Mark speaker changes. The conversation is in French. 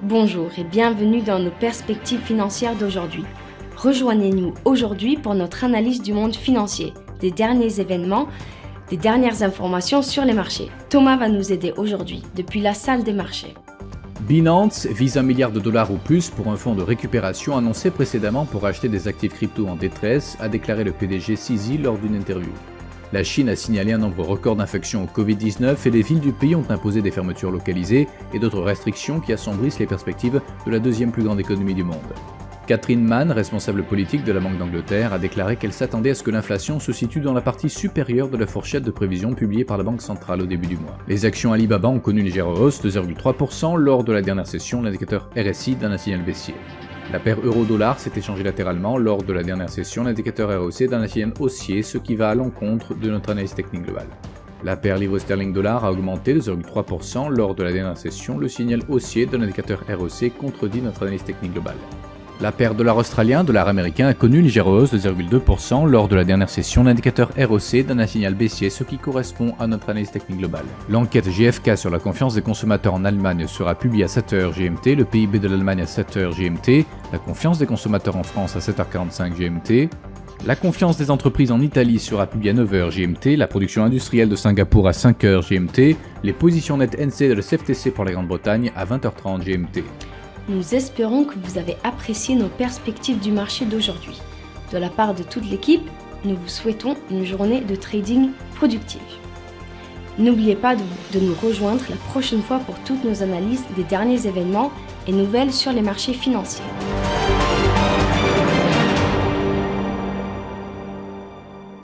Speaker 1: Bonjour et bienvenue dans nos perspectives financières d'aujourd'hui. Rejoignez-nous aujourd'hui pour notre analyse du monde financier, des derniers événements, des dernières informations sur les marchés. Thomas va nous aider aujourd'hui depuis la salle des marchés.
Speaker 2: Binance vise $1 milliard ou plus pour un fonds de récupération annoncé précédemment pour acheter des actifs crypto en détresse, a déclaré le PDG CZ lors d'une interview. La Chine a signalé un nombre record d'infections au Covid-19 et les villes du pays ont imposé des fermetures localisées et d'autres restrictions qui assombrissent les perspectives de la deuxième plus grande économie du monde. Catherine Mann, responsable politique de la Banque d'Angleterre, a déclaré qu'elle s'attendait à ce que l'inflation se situe dans la partie supérieure de la fourchette de prévision publiée par la Banque centrale au début du mois. Les actions Alibaba ont connu une légère hausse de 0,3% lors de la dernière session, l'indicateur RSI d'un signal baissier. La paire euro-dollar s'est échangée latéralement lors de la dernière session, l'indicateur ROC d'un signal haussier, ce qui va à l'encontre de notre analyse technique globale. La paire livre sterling-dollar a augmenté de 0,3% lors de la dernière session, le signal haussier de l'indicateur ROC contredit notre analyse technique globale. La paire dollar australien, dollar américain a connu une légère hausse de 0,2% lors de la dernière session, l'indicateur ROC donne un signal baissier, ce qui correspond à notre analyse technique globale. L'enquête GfK sur la confiance des consommateurs en Allemagne sera publiée à 7h GMT, le PIB de l'Allemagne à 7h GMT, la confiance des consommateurs en France à 7h45 GMT. La confiance des entreprises en Italie sera publiée à 9h GMT, la production industrielle de Singapour à 5h GMT, les positions nettes NC de la CFTC pour la Grande-Bretagne à 20h30 GMT.
Speaker 1: Nous espérons que vous avez apprécié nos perspectives du marché d'aujourd'hui. De la part de toute l'équipe, nous vous souhaitons une journée de trading productive. N'oubliez pas de nous rejoindre la prochaine fois pour toutes nos analyses des derniers événements et nouvelles sur les marchés financiers.